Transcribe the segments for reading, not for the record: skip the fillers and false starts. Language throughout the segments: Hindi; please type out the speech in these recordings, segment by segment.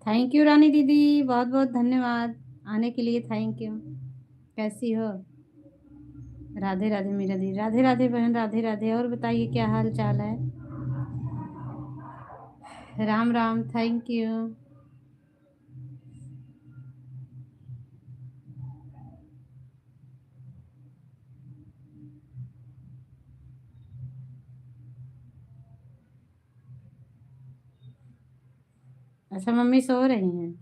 थैंक यू रानी दीदी, बहुत बहुत धन्यवाद आने के लिए। Thank you. कैसी हो? राधे राधे मीरा दी, राधे राधे बहन, राधे राधे। और बताइए क्या हाल चाल है? राम राम। Thank you. अच्छा, मम्मी सो रही हैं?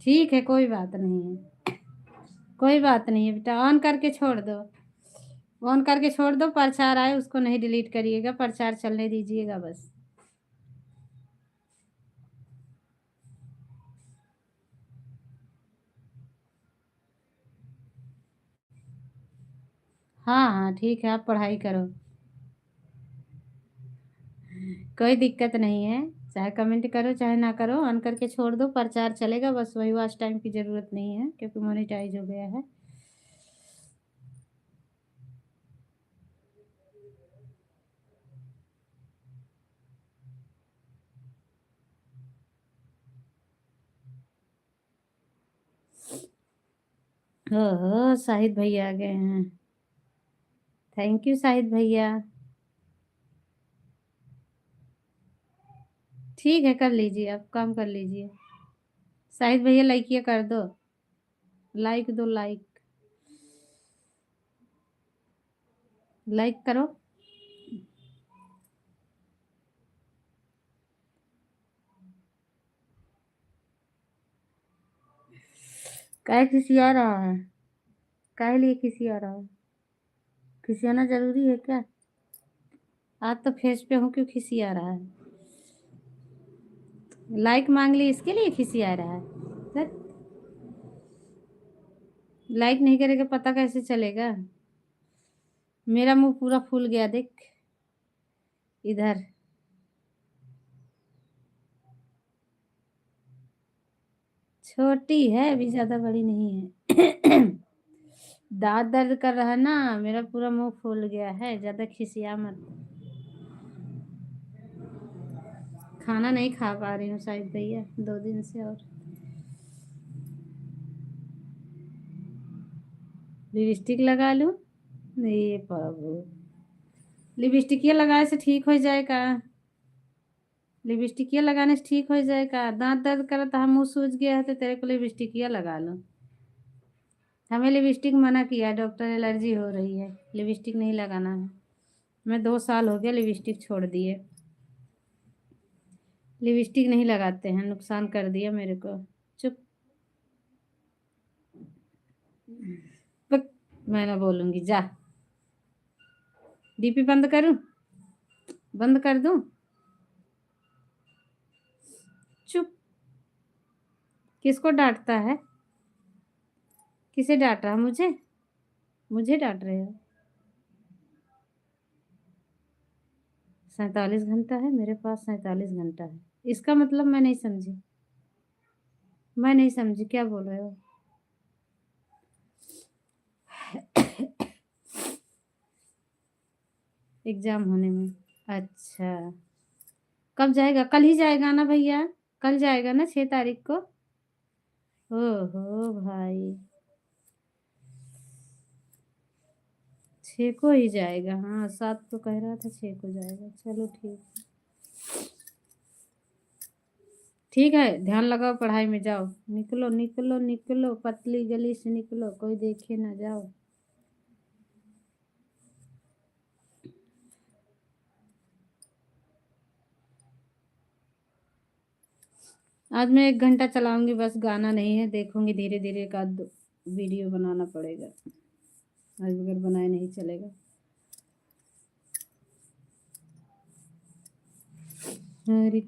ठीक है, कोई बात नहीं है। कोई बात नहीं है बेटा, ऑन करके छोड़ दो। ऑन करके छोड़ दो, प्रचार आए उसको नहीं डिलीट करिएगा, प्रचार चलने दीजिएगा बस। हाँ हाँ ठीक है, आप पढ़ाई करो। कोई दिक्कत नहीं है। चाहे कमेंट करो चाहे ना करो, ऑन करके छोड़ दो, प्रचार चलेगा बस। वही वॉच टाइम की ज़रूरत नहीं है क्योंकि मोनेटाइज हो गया है। ओहो, शाहिद भैया आ गए हैं। थैंक यू शाहिद भैया। ठीक है, कर लीजिए, आप काम कर लीजिए। शाहिद भैया लाइकिया कर दो। लाइक दो, लाइक। लाइक करो। काहे खिसिया रहा है? काहे लिए खिसिया रहा है? खिसियाना जरूरी है क्या? आज तो फेस पे हूँ, क्यों खिसिया रहा है? लाइक मांग ली इसके लिए खिसिया रहा है? सर, लाइक नहीं करेगा पता कैसे चलेगा? मेरा मुंह पूरा फूल गया देख। इधर। छोटी है, अभी ज्यादा बड़ी नहीं है। दांत दर्द कर रहा है ना, मेरा पूरा मुंह फूल गया है, ज्यादा खिसिया मत। खाना नहीं खा पा रही हूँ शायद भैया, 2 दिन से। और लिपस्टिक लगा लूं? नहीं बाबू, लिपस्टिक ये लगाने से ठीक हो जाएगा? लिपस्टिक ये लगाने से ठीक हो जाएगा? दांत दर्द कर रहा था, मुंह सूज गया है, तो तेरे को लिपस्टिक ये लगा लो। हमें लिपस्टिक मना किया, डॉक्टर एलर्जी हो रही है, लिपस्टिक नहीं लगाना है। मैं 2 साल हो गया लिपस्टिक छोड़ दिए। लिपस्टिक नहीं लगाते हैं, नुकसान कर दिया मेरे को। चुप। पक, मैं ना बोलूंगी, जा। डीपी बंद करूं? बंद कर दूं? चुप। किसको डांटता है? किसे डांट रहा? मुझे? मुझे डांट रहे हो? 47 घंटा है मेरे पास, 47 घंटा है। इसका मतलब मैं नहीं समझी। मैं नहीं समझी, क्या बोल रहे हो? एग्जाम होने में? अच्छा। कब जाएगा? कल ही जाएगा ना भैया? कल जाएगा ना, 6 तारीख को? ओहो भाई, 6 को ही जाएगा? हाँ, 7 को कह रहा था, 6 को जाएगा। चलो ठीक। ठीक है, ध्यान लगाओ पढ़ाई में, जाओ। निकलो निकलो निकलो, पतली गली से निकलो, कोई देखे ना, जाओ। आज मैं 1 घंटा चलाऊंगी बस, गाना नहीं है, देखूंगी धीरे धीरे का। वीडियो बनाना पड़ेगा, आज बगैर बनाए नहीं चलेगा। हरे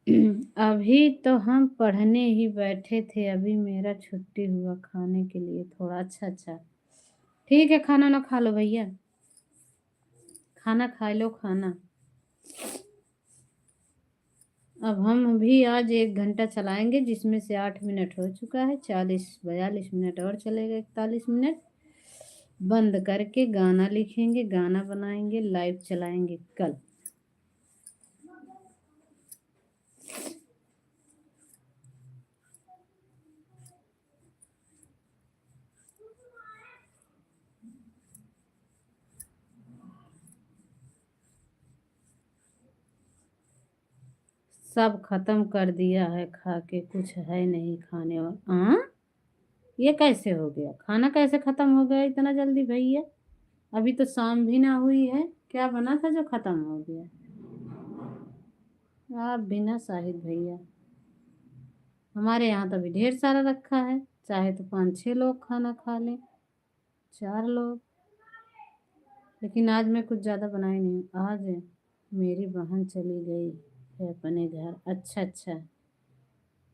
अभी तो हम पढ़ने ही बैठे थे, अभी मेरा छुट्टी हुआ खाने के लिए थोड़ा। अच्छा अच्छा, ठीक है, खाना ना खा लो भैया, खाना खा लो खाना। अब हम भी आज 1 घंटा चलाएंगे, जिसमें से 8 मिनट हो चुका है, 40-42 मिनट और चलेगा, 41 मिनट। बंद करके गाना लिखेंगे, गाना बनाएंगे, लाइव चलाएंगे कल। सब खत्म कर दिया है खा के, कुछ है नहीं खाने। और हाँ, ये कैसे हो गया? खाना कैसे खत्म हो गया इतना जल्दी भैया? अभी तो शाम भी ना हुई है, क्या बना था जो खत्म हो गया? आप बिना शाहिद भैया, हमारे यहाँ तो अभी ढेर सारा रखा है, चाहे तो 5-6 लोग खाना खा लें, 4 लोग। लेकिन आज मैं कुछ ज़्यादा बनाई नहीं, आज मेरी बहन चली गई है अपने घर। अच्छा अच्छा,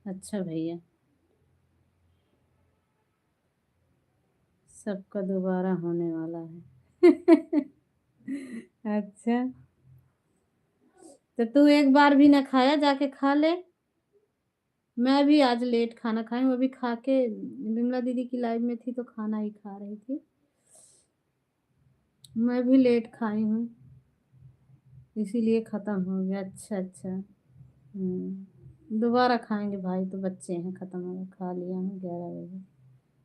अच्छा भैया, सबका दोबारा होने वाला है। अच्छा, तो तू एक बार भी ना खाया, जाके खा ले। मैं भी आज लेट खाना खाई, वो भी खा के विमला दीदी की लाइव में थी तो खाना ही खा रही थी। मैं भी लेट खाई हूँ, इसीलिए खत्म हो गया। अच्छा अच्छा, दोबारा खाएंगे भाई, तो बच्चे हैं, खत्म हो गया, खा लिया हूँ 11 बजे।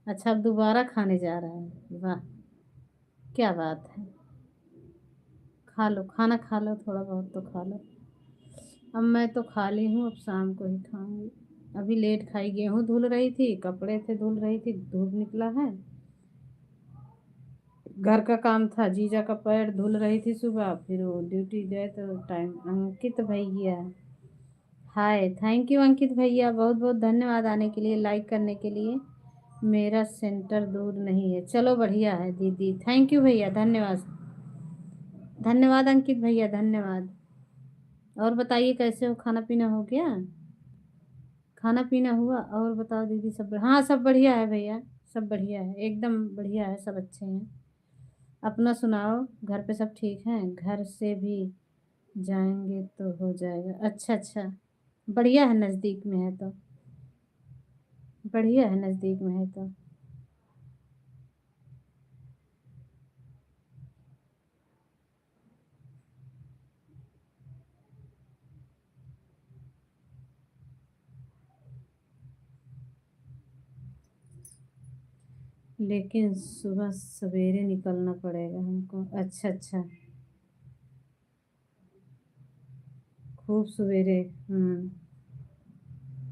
अच्छा, अब दोबारा खाने जा रहा है, वाह क्या बात है। खा लो खाना, खा लो, थोड़ा बहुत तो खा लो। अब मैं तो खा ली हूँ, अब शाम को ही खाऊंगी। अभी लेट खाई, गेहूँ धुल रही थी, कपड़े थे धुल रही थी, धूप निकला है, घर का काम था, जीजा का पैर धुल रही थी सुबह, फिर वो ड्यूटी गए तो टाइम। अंकित भैया, हाय, थैंक यू अंकित भैया, बहुत बहुत धन्यवाद आने के लिए, लाइक करने के लिए। मेरा सेंटर दूर नहीं है, चलो बढ़िया है दीदी, थैंक यू भैया, धन्यवाद। धन्यवाद अंकित भैया, धन्यवाद। और बताइए कैसे हो, खाना पीना हो गया? खाना पीना हुआ? और बताओ दीदी, सब हाँ सब बढ़िया है भैया, सब बढ़िया है, एकदम बढ़िया है, सब अच्छे हैं। अपना सुनाओ, घर पे सब ठीक हैं? घर से भी जाएंगे तो हो जाएगा? अच्छा अच्छा, बढ़िया है, नज़दीक में है तो। बढ़िया है, नज़दीक में है तो। लेकिन सुबह सवेरे निकलना पड़ेगा हमको। अच्छा अच्छा, खूब सवेरे। हम्म,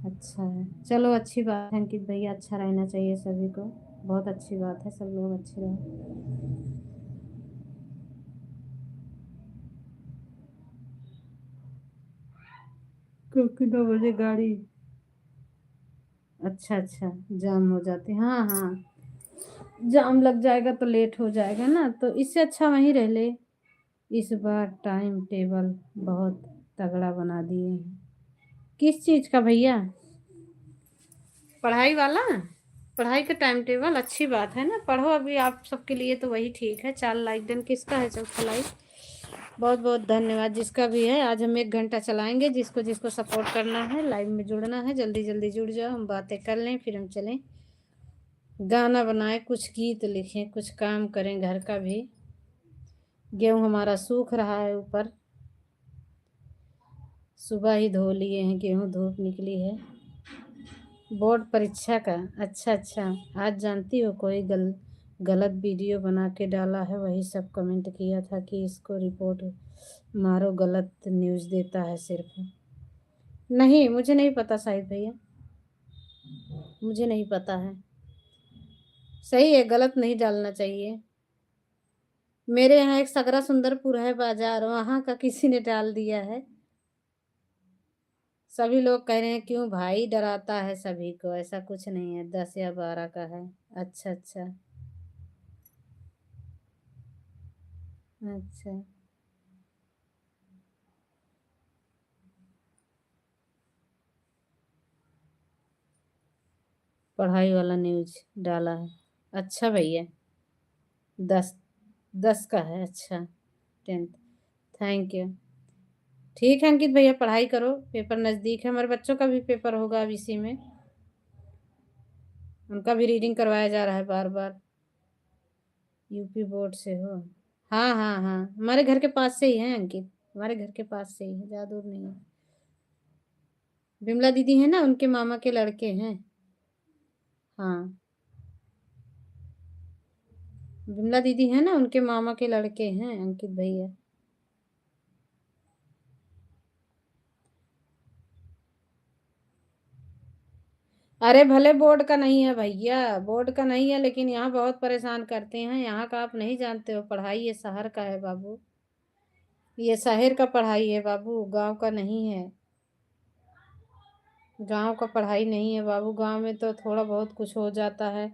अच्छा है, चलो अच्छी बात है अंकित भैया, अच्छा रहना चाहिए सभी को, बहुत अच्छी बात है, सब लोग अच्छे रहो। क्योंकि 9 बजे गाड़ी। अच्छा अच्छा, जाम हो जाते, हाँ हाँ, जाम लग जाएगा तो लेट हो जाएगा ना, तो इससे अच्छा वहीं रह ले। इस बार टाइम टेबल बहुत तगड़ा बना दिए हैं। किस चीज़ का भैया? पढ़ाई वाला? पढ़ाई का टाइम टेबल अच्छी बात है ना, पढ़ो अभी, आप सबके लिए तो वही ठीक है। 4 लाइक डन किसका है? चौथा लाइक, बहुत बहुत धन्यवाद जिसका भी है। आज हम 1 घंटा चलाएंगे, जिसको जिसको सपोर्ट करना है, लाइव में जुड़ना है, जल्दी जल्दी जुड़ जाओ, हम बातें कर लें, फिर हम चलें, गाना बनाए, कुछ गीत लिखें, कुछ काम करें घर का भी। गेहूँ हमारा सूख रहा है ऊपर, सुबह ही धो लिए हैं गेहूँ, धूप निकली है। बोर्ड परीक्षा का? अच्छा अच्छा, आज जानती हो कोई गलत वीडियो बना के डाला है, वही सब कमेंट किया था कि इसको रिपोर्ट मारो, गलत न्यूज़ देता है सिर्फ। नहीं, मुझे नहीं पता शाहिद भैया, मुझे नहीं पता है। सही है, गलत नहीं डालना चाहिए। मेरे यहाँ एक सगरा सुंदरपुर है बाजार, वहाँ का किसी ने डाल दिया है। सभी लोग कह रहे हैं क्यों भाई डराता है सभी को, ऐसा कुछ नहीं है, 10 या 12 का है। अच्छा अच्छा, अच्छा पढ़ाई वाला न्यूज डाला है। अच्छा भैया, 10 10 का है। अच्छा, 10th। Thank you. ठीक है अंकित भैया, पढ़ाई करो, पेपर नज़दीक है, हमारे बच्चों का भी पेपर होगा अब इसी में, उनका भी रीडिंग करवाया जा रहा है बार बार। यूपी बोर्ड से हो? हाँ हाँ हाँ, हमारे घर के पास से ही है अंकित, हमारे घर के पास से ही है, ज़्यादा दूर नहीं है। विमला दीदी है ना, उनके मामा के लड़के हैं। हाँ, विमला दीदी है ना, उनके मामा के लड़के हैं अंकित भैया। अरे भले बोर्ड का नहीं है भैया, बोर्ड का नहीं है, लेकिन यहाँ बहुत परेशान करते हैं, यहाँ का आप नहीं जानते हो, पढ़ाई ये शहर का है बाबू, ये शहर का पढ़ाई है बाबू, गांव का नहीं है। गांव का पढ़ाई नहीं है बाबू, गांव में तो थोड़ा बहुत कुछ हो जाता है,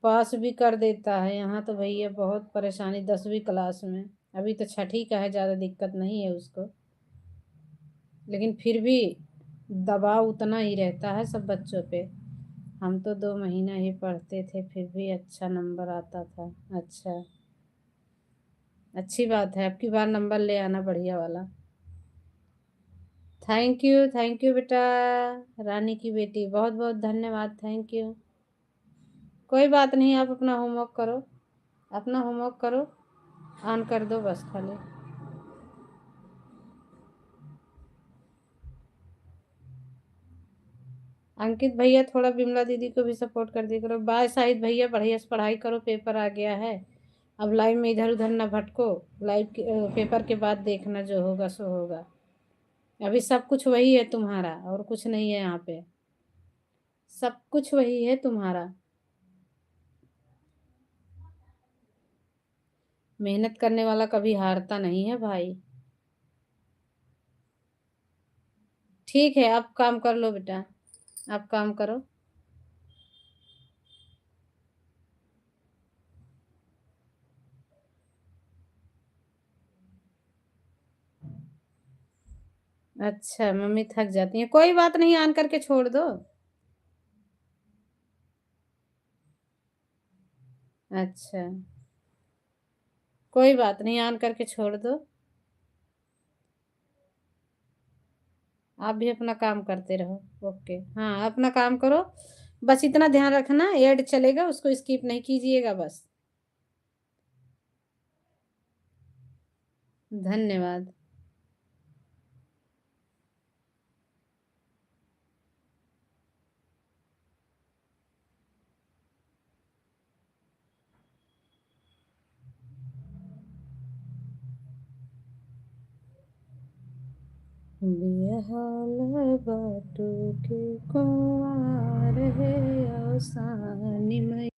पास भी कर देता है, यहाँ तो भैया बहुत परेशानी 10वीं क्लास में, अभी तो छठी का है, ज़्यादा दिक्कत नहीं है उसको, लेकिन फिर भी दबाव उतना ही रहता है सब बच्चों पे। हम तो 2 महीना ही पढ़ते थे, फिर भी अच्छा नंबर आता था। अच्छा, अच्छी बात है, अब की बार नंबर ले आना बढ़िया वाला। थैंक यू बेटा, रानी की बेटी, बहुत बहुत धन्यवाद, थैंक यू। कोई बात नहीं, आप अपना होमवर्क करो, अपना होमवर्क करो, ऑन कर दो बस खाली। अंकित भैया थोड़ा विमला दीदी को भी सपोर्ट कर दिया करो। बाय शाहिद भैया, बढ़िया से पढ़ाई करो, पेपर आ गया है, अब लाइव में इधर उधर ना भटको, लाइव पेपर के बाद देखना, जो होगा सो होगा, अभी सब कुछ वही है तुम्हारा, और कुछ नहीं है यहाँ पे, सब कुछ वही है तुम्हारा। मेहनत करने वाला कभी हारता नहीं है भाई। ठीक है, आप काम कर लो बेटा, आप काम करो। अच्छा, मम्मी थक जाती है, कोई बात नहीं, ऑन करके छोड़ दो। अच्छा, कोई बात नहीं, ऑन करके छोड़ दो, आप भी अपना काम करते रहो। ओके, हाँ अपना काम करो, बस इतना ध्यान रखना, ऐड चलेगा उसको स्किप नहीं कीजिएगा बस। धन्यवाद। बेहाल बाटो के कुंवार है, अवसानी में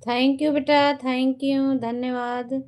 थैंक यू बेटा, थैंक यू, धन्यवाद।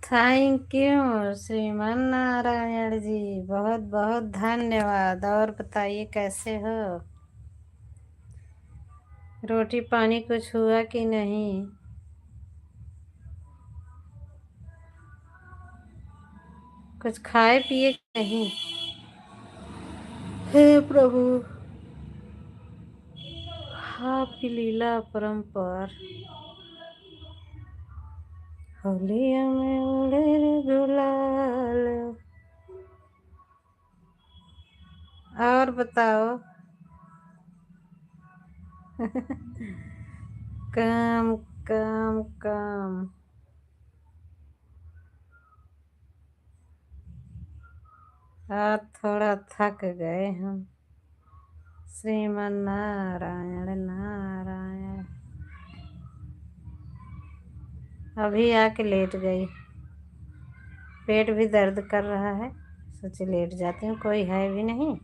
थैंक यू श्रीमान नारायण जी, बहुत बहुत धन्यवाद। और बताइए कैसे हो, रोटी पानी कुछ हुआ कि नहीं? कुछ खाए पिए कि नहीं? हे प्रभु, आपकी लीला परंपर। होलिया में उड़े रे गुलाल। और बताओ। काम काम काम। आज थोड़ा थक गए हम। श्रीमन नारायण नारायण। अभी आके लेट गई, पेट भी दर्द कर रहा है, सोचे लेट जाती हूँ, कोई है भी नहीं।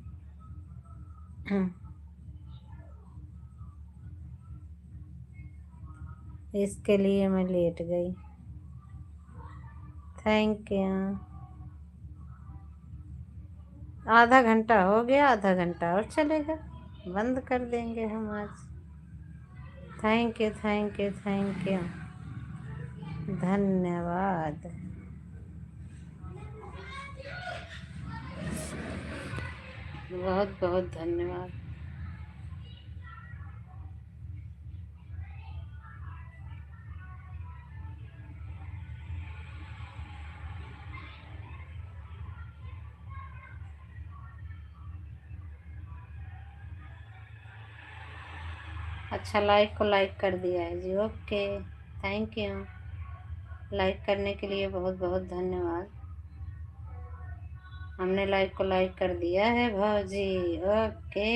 इसके लिए मैं लेट गई। Thank you. आधा घंटा हो गया, आधा घंटा और चलेगा, बंद कर देंगे हम आज। Thank you thank you thank you, धन्यवाद। बहुत बहुत धन्यवाद। अच्छा, लाइक को लाइक कर दिया है जी, ओके थैंक यू। लाइक करने के लिए बहुत बहुत धन्यवाद। हमने लाइक को लाइक कर दिया है भाजी, ओके।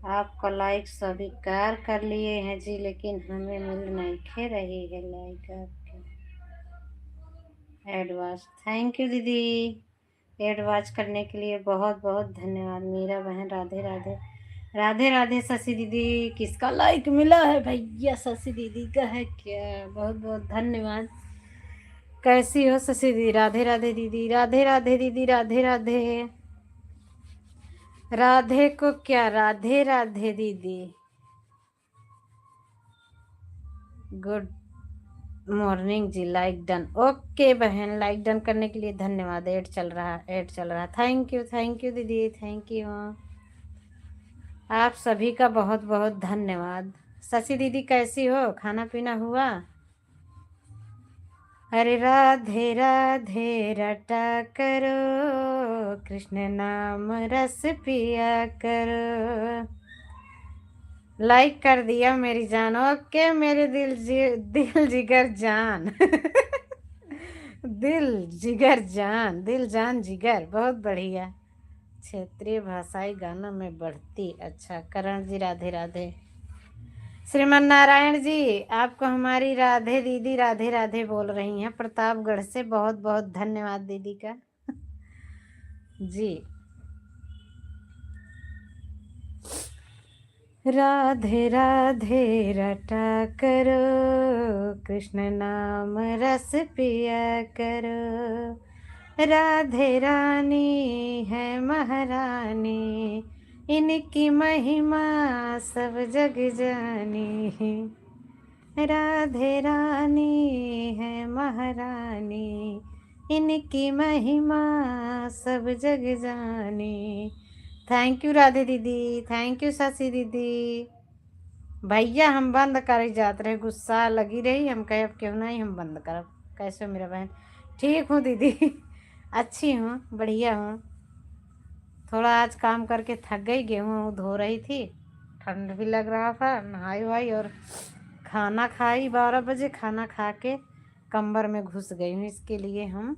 आपका लाइक स्वीकार कर लिए हैं जी, लेकिन हमें मिल नहीं खे रही है लाइक आपके। एडवांस थैंक यू दीदी, एडवांस करने के लिए बहुत बहुत धन्यवाद। मीरा बहन राधे राधे। राधे राधे शशि दीदी, किसका लाइक मिला है भैया? शशि दीदी का है क्या? बहुत बहुत धन्यवाद। कैसी हो शशि दीदी? राधे राधे दीदी, राधे राधे दीदी, राधे राधे। राधे को क्या, राधे राधे दीदी। गुड मॉर्निंग जी, लाइक डन, ओके बहन, लाइक डन करने के लिए धन्यवाद। ऐड चल रहा, थैंक यू दीदी, थैंक यू। आप सभी का बहुत बहुत धन्यवाद। शशि दीदी कैसी हो, खाना पीना हुआ? अरे राधे राधे रटा करो, कृष्ण नाम रस पिया करो। लाइक कर दिया मेरी जान, ओके मेरे दिल जिगर जान। दिल जिगर जान, दिल जान जिगर, बहुत बढ़िया। क्षेत्रीय भाषाई गाना में बढ़ती। अच्छा करण जी, राधे राधे। श्रीमन नारायण जी, आपको हमारी राधे दीदी राधे राधे बोल रही हैं प्रतापगढ़ से, बहुत बहुत धन्यवाद दीदी का जी। राधे राधे रटा करो, कृष्ण नाम रस पिया करो। राधे रानी है महारानी, इनकी महिमा सब जग जानी। राधे रानी है महारानी, इनकी महिमा सब जग जानी। थैंक यू राधे दीदी, थैंक यू शशि दीदी। भैया हम बंद कर जाते रहे, गुस्सा लगी रही, हम कहे अब क्यों नहीं हम बंद करब। कैसे हो मेरा बहन? ठीक हूँ दीदी, अच्छी हूँ, बढ़िया हूँ। थोड़ा आज काम करके थक गई, गेहूँ धो रही थी, ठंड भी लग रहा था, नहाई वहाई और खाना खाई। 12 बजे खाना खा के कमर में घुस गई हूँ, इसके लिए हम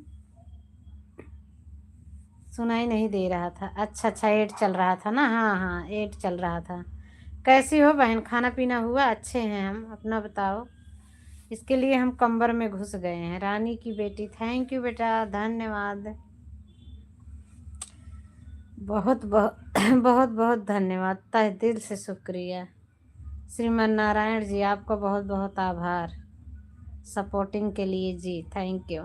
सुनाई नहीं दे रहा था। अच्छा अच्छा, एड चल रहा था ना, हाँ हाँ एड चल रहा था। कैसी हो बहन, खाना पीना हुआ? अच्छे हैं हम, अपना बताओ। इसके लिए हम कमर में घुस गए हैं। रानी की बेटी, थैंक यू बेटा, धन्यवाद, बहुत बहुत बहुत बहुत धन्यवाद, तहे दिल से शुक्रिया। श्रीमन नारायण जी, आपका बहुत बहुत आभार। सपोर्टिंग के लिए जी, थैंक यू।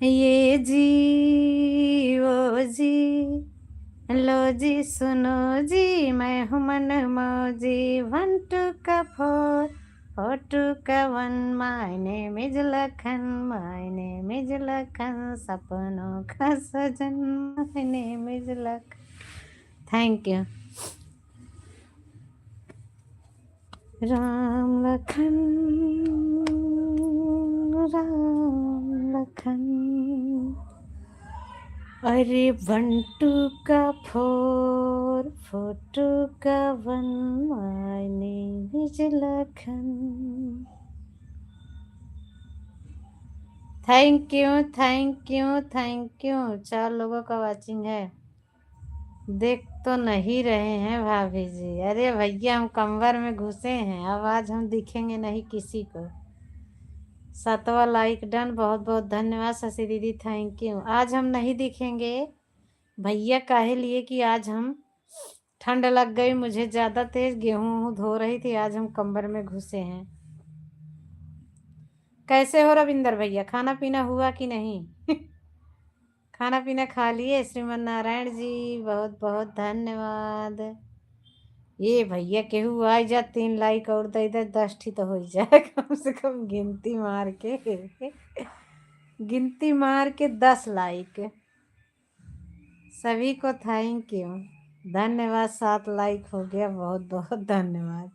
ये जी वो जी, लो जी सुनो जी, मैं हूँ मन मौजी। 1 2 का 4 4 2 का 1, my name is Lakhan, my name is Lakhan, सपनों का सजन, my name is Lakhan. Thank you. Ram Lakhan, Ram Lakhan, अरे 1 2 का 4 4 2 का 1, my name is Lakhan. Thank you thank you thank you. 4 लोगों का वाचिंग है। देख तो नहीं रहे हैं भाभी जी। अरे भैया हम कमर में घुसे हैं, अब आज हम दिखेंगे नहीं किसी को। 7वां लाइक डन, बहुत बहुत धन्यवाद शशि दीदी, थैंक यू। आज हम नहीं दिखेंगे भैया, काहे लिए कि आज हम ठंड लग गई मुझे ज़्यादा तेज, गेहूँ धो रही थी, आज हम कमर में घुसे हैं। कैसे हो रविंदर भैया, खाना पीना हुआ कि नहीं? खाना पीना खा लिए? श्रीमन नारायण जी बहुत बहुत धन्यवाद। ये भैया केहू आ जा 3 लाइक और दे दे, 10 ठी तो हो जाए कम से कम, गिनती मार के गिनती मार के 10 लाइक। सभी को थैंक यू, धन्यवाद। 7 लाइक हो गया, बहुत बहुत धन्यवाद।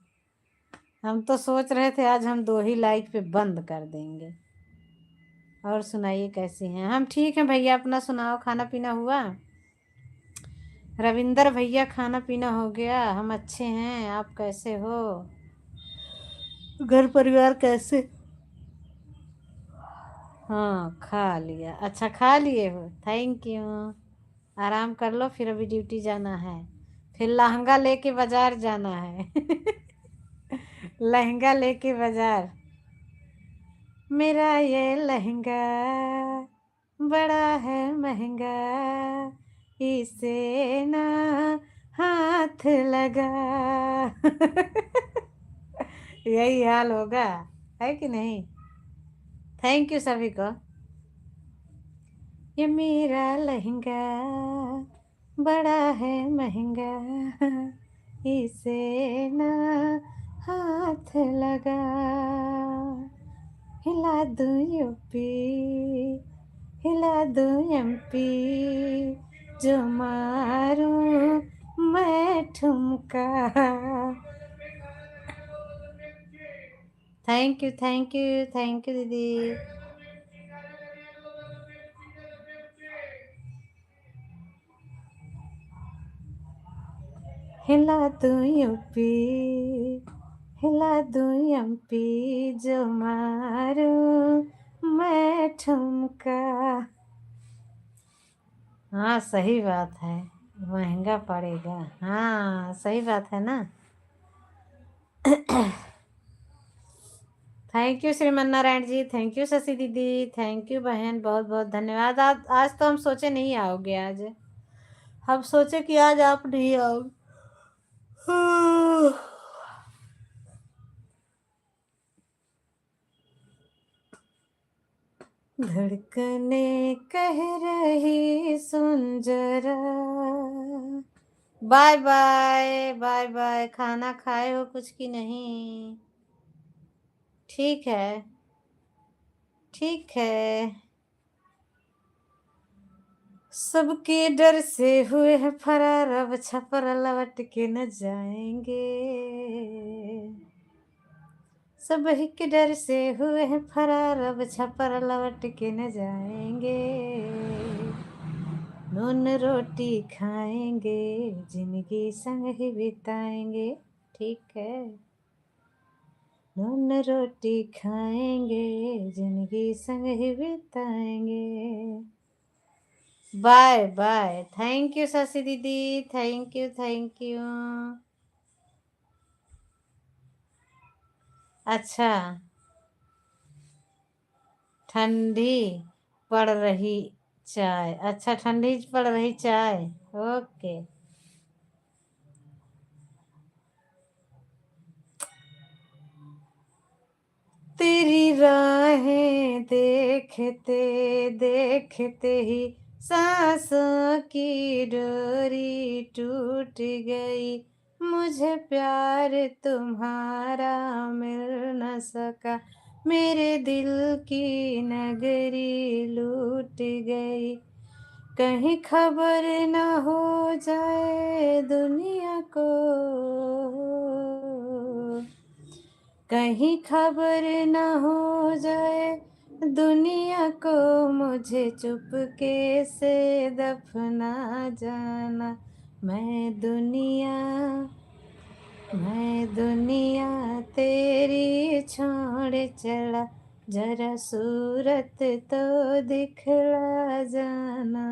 हम तो सोच रहे थे आज हम 2 ही लाइक पे बंद कर देंगे। और सुनाइए कैसी हैं? हम ठीक हैं भैया, अपना सुनाओ, खाना पीना हुआ? रविंदर भैया खाना पीना हो गया, हम अच्छे हैं, आप कैसे हो? घर परिवार कैसे? हाँ खा लिया। अच्छा खा लिए हो, थैंक यू। आराम कर लो, फिर अभी ड्यूटी जाना है, फिर लहंगा लेके बाजार जाना है लहंगा लेके बाजार। मेरा ये लहंगा बड़ा है महंगा, इसे ना हाथ लगा यही हाल होगा, है कि नहीं? थैंक यू सभी को। ये मेरा लहंगा बड़ा है महंगा, इसे ना हाथ लगा, हिला दूं यूपी, हिला दूं एमपी, जो मारूं मैं ठुमका। Thank you thank you thank you दीदी। हिला दूं यूपी, हिला दूं एमपी, जो मारूं मैं ठुमका। हाँ सही बात है, महंगा पड़ेगा, हाँ सही बात है ना। Thank you Shriman Narayan ji, thank you Shashi दीदी, थैंक यू बहन, बहुत बहुत धन्यवाद। आज तो हम सोचे नहीं आओगे, आज हम सोचे कि आज आप नहीं आओगे। धड़कने कह रही सुन जरा, बाय बाय बाय बाय। खाना खाए हो कुछ कि नहीं? ठीक है ठीक है। सबके डर से हुए हैं फरार, अब छपर लौट के न जाएंगे। सब के डर से हुए हैं फरार, अब छपर लौट के न जाएंगे। नून रोटी खाएंगे, जिंदगी संग ही बिताएंगे। ठीक है, नून रोटी खाएंगे, जिंदगी संग ही बिताएंगे। Bye bye. Thank you Shashi दीदी, थैंक यू थैंक यू। अच्छा, ठंडी पड़ रही चाय, अच्छा ठंडी पड़ रही चाय, ओके। राहें देखते देखते ही सांसों की डोरी टूट गई, मुझे प्यार तुम्हारा मिल न सका, मेरे दिल की नगरी लूट गई। कहीं खबर न हो जाए दुनिया को, कहीं खबर न हो जाए दुनिया को, मुझे चुपके से दफना जाना। मैं दुनिया तेरी छोड़ चला, जरा सूरत तो दिखला जाना।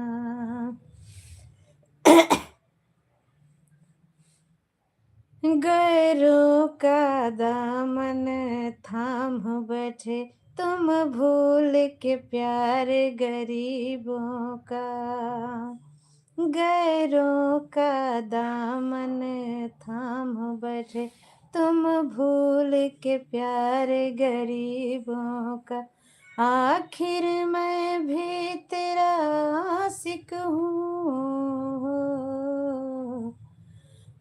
गैरों का दामन थाम बैठे तुम, भूल के प्यार गरीबों का। गैरों का दामन थाम बैठे तुम, भूल के प्यार गरीबों का। आखिर मैं भी तेरा आशिक हूँ,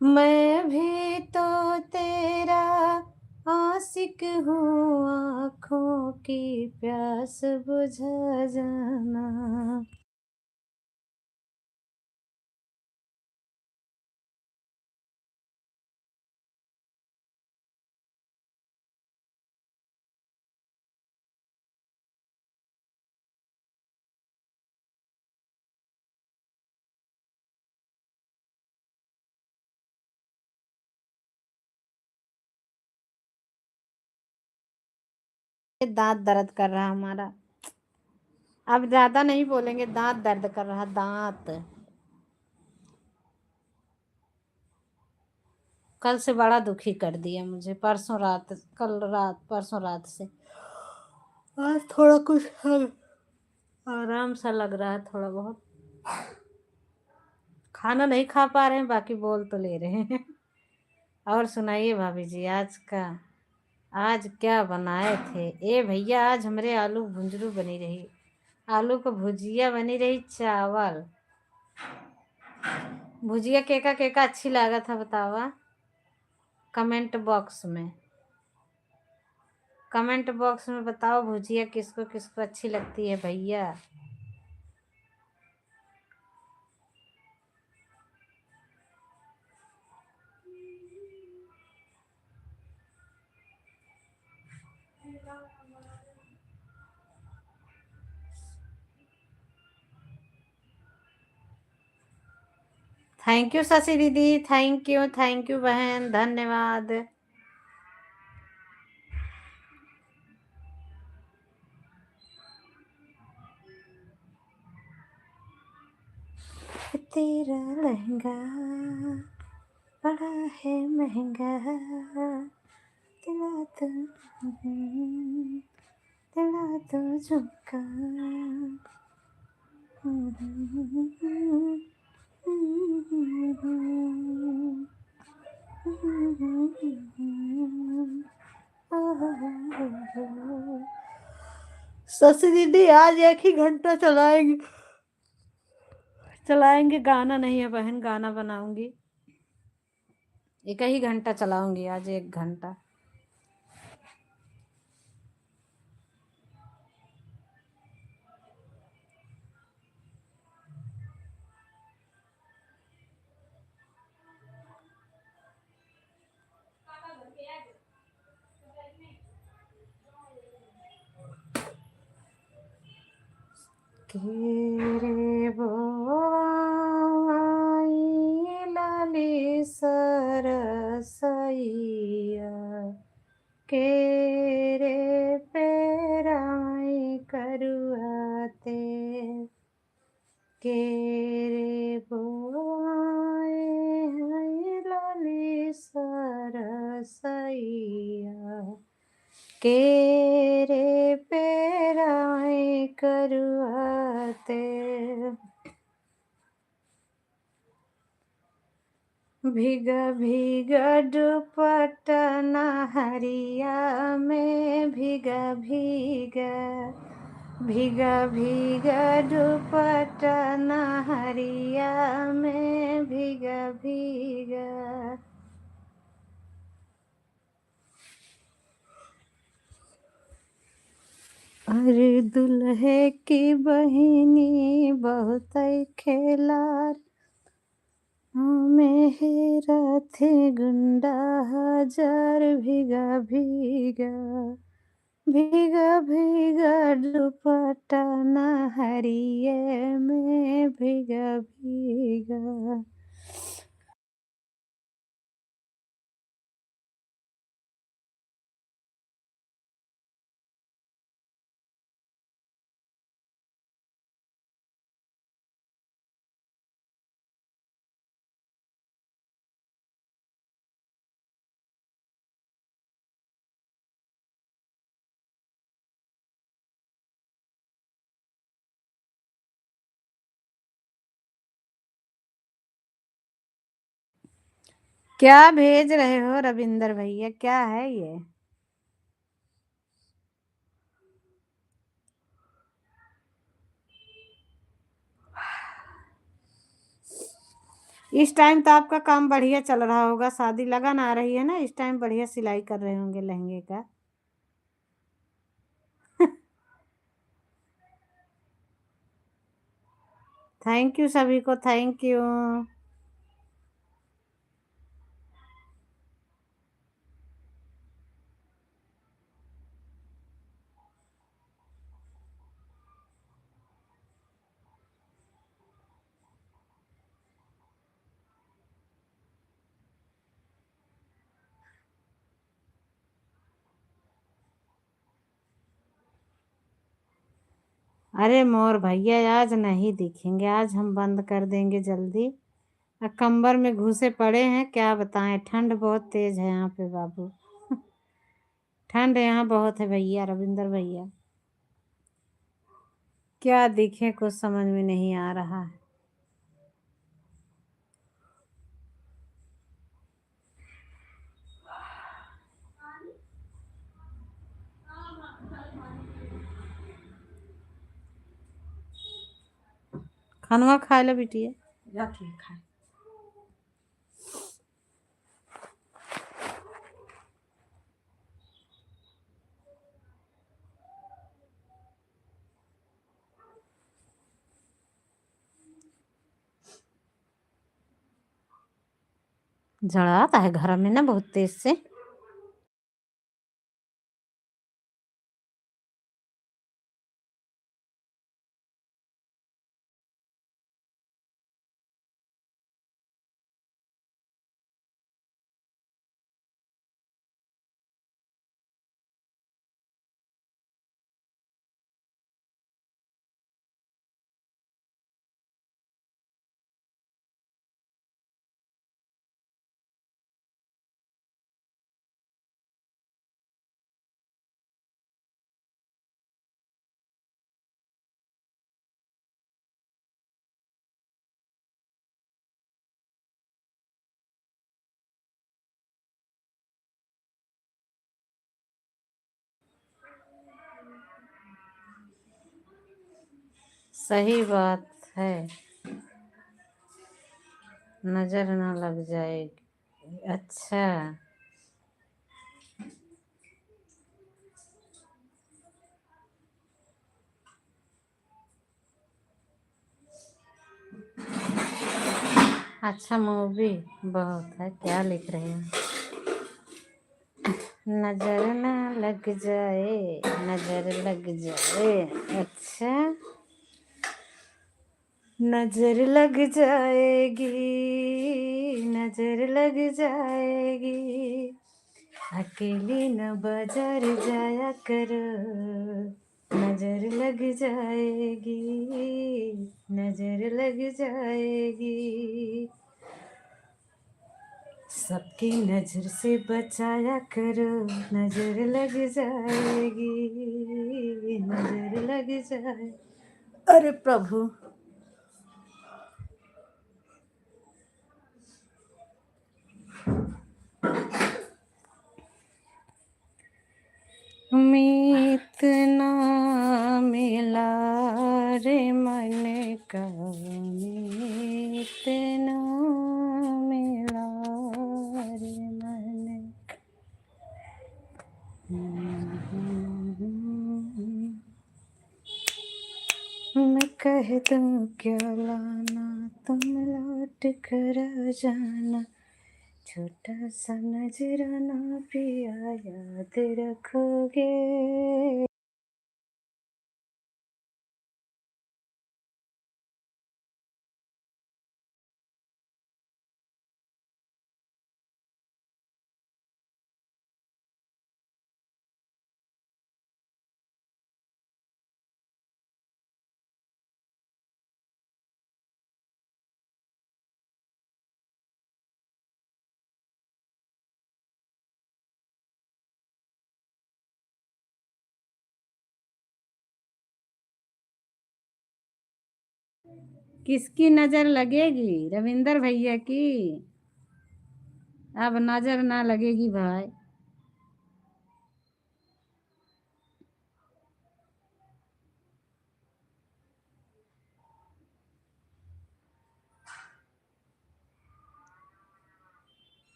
मैं भी तो तेरा आशिक हूँ, आँखों की प्यास बुझा जाना। दांत दर्द कर रहा हमारा, अब ज्यादा नहीं बोलेंगे, दांत दर्द कर रहा, दांत। कल से बड़ा दुखी कर दिया मुझे, परसों रात, कल रात, परसों रात से। आज थोड़ा कुछ आराम सा लग रहा है, थोड़ा बहुत। खाना नहीं खा पा रहे हैं, बाकी बोल तो ले रहे हैं। और सुनाइए भाभी जी, आज क्या बनाए थे? ए भैया, आज हमारे आलू भुंजरू बनी रही, आलू को भुजिया बनी रही, चावल। भुजिया केका केका अच्छी लगा था बतावा, कमेंट बॉक्स में, कमेंट बॉक्स में बताओ भुजिया किसको किसको अच्छी लगती है भैया। थैंक यू शशि दीदी, थैंक यू बहन, धन्यवाद। तेरा लहंगा बड़ा है महंगा, दिला तो झुमका। शशि दीदी आज एक ही घंटा चलाएंगे, गाना नहीं है बहन, गाना बनाऊंगी, एक ही घंटा चलाऊंगी आज, 1 घंटा। केरे बोआई लाली सरसैया, केरे पेराई करुआते, केरे बोआई लाली सरसैया, केरे पेराई करुआते। भीगा भीगा दुपट्टा नहरिया में भीगा भीगा भीगा भीगा दुपट्टा नहरिया में भीगा भीगा। अरे दुल्हे की बहिनी बहुत खेलार में हेरा थे गुंडा हजार भीगा भीगा भीगा भीगा दुपट्टा नहरिए में भीगा भीगा। क्या भेज रहे हो रविंदर भैया, क्या है ये? इस टाइम तो आपका काम बढ़िया चल रहा होगा, शादी लगन आ रही है ना, इस टाइम बढ़िया सिलाई कर रहे होंगे लहंगे का। थैंक यू सभी को, थैंक यू। अरे मोर भैया आज नहीं दिखेंगे, आज हम बंद कर देंगे जल्दी। कंबर में घुसे पड़े हैं, क्या बताएं, ठंड बहुत तेज है यहाँ पे बाबू। ठंड यहाँ बहुत है भैया, रविंदर भैया। क्या दिखे कुछ समझ में नहीं आ रहा है। खानवा खा लो बिटिया, जाके खाए। जड़ाता है घर में ना बहुत तेज से। सही बात है, नजर ना लग जाएगी। अच्छा, अच्छा मूवी बहुत है, क्या लिख रहे हैं? नजर ना लग जाए, नजर लग जाए। अच्छा, नजर लग जाएगी, नजर लग जाएगी, अकेली न बाजार जाया करो, नजर लग जाएगी, नजर लग जाएगी, सबकी नजर से बचाया करो, नजर लग जाएगी, नजर लग जाए। अरे प्रभु, मीत ना मिला रे मन का, मीत ना मिला रे मन का। मैं कह दूं क्या लाना, तुम लौट कर आ जाना, छोटा सा नजराना पिया याद रखोगे। किसकी नजर लगेगी? रविंदर भैया की। अब नजर ना लगेगी भाई।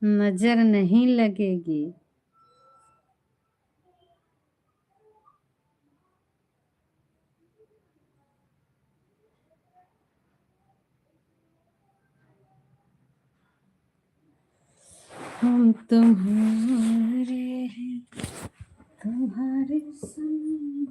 नजर नहीं लगेगी। हम तुम्हारे हैं, तुम्हारे संग।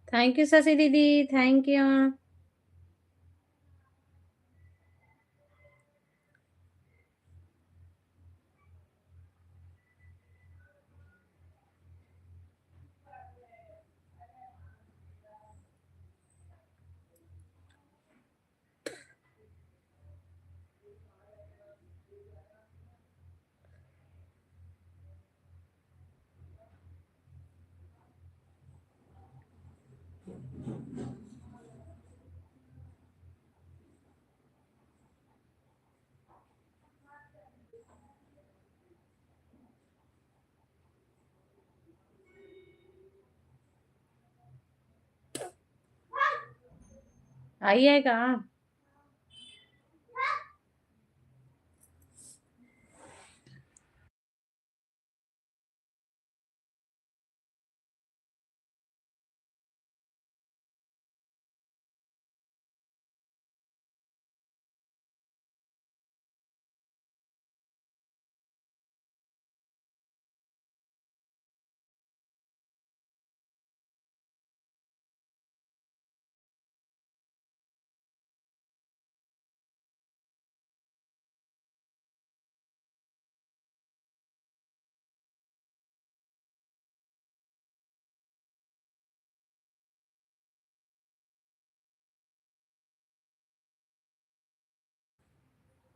थैंक यू शशि दीदी, थैंक यू। आई है कहाँ?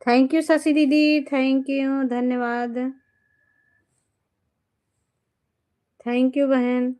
थैंक यू शशि दीदी, थैंक यू, धन्यवाद। थैंक यू बहन।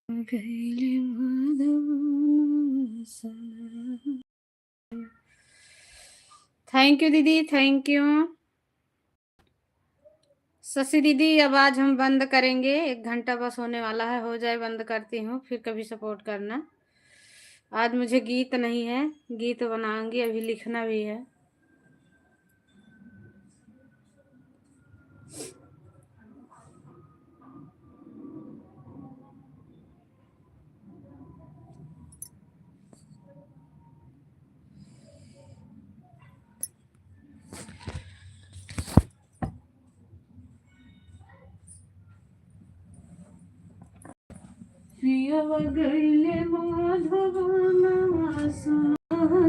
थैंक यू दीदी, थैंक यू। शशि दीदी अब आज हम बंद करेंगे, 1 घंटा बस होने वाला है, हो जाए बंद करती हूँ, फिर कभी सपोर्ट करना। आज मुझे गीत नहीं है, गीत बनाऊंगी, अभी लिखना भी है। पियवा गइले माधवा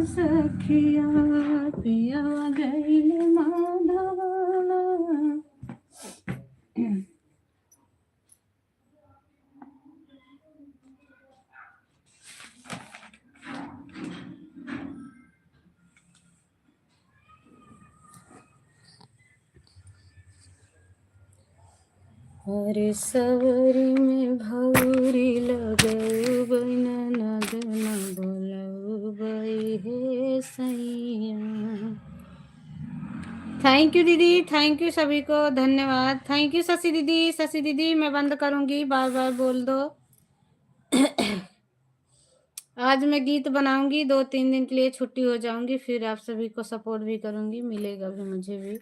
सखिया, पियवा गइले माधवा। अरे सवरी में भौरी लगऊ ननद न बोलऊ हे सैया। थैंक यू दीदी, थैंक यू सभी को, धन्यवाद। थैंक यू शशि दीदी, शशि दीदी मैं बंद करूंगी, बार बार बोल दो। आज मैं गीत बनाऊंगी, 2-3 दिन के लिए छुट्टी हो जाऊंगी, फिर आप सभी को सपोर्ट भी करूंगी, मिलेगा भी मुझे भी।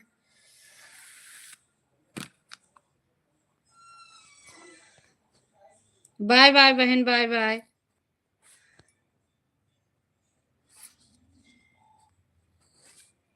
बाय बाय बहन, बाय बाय।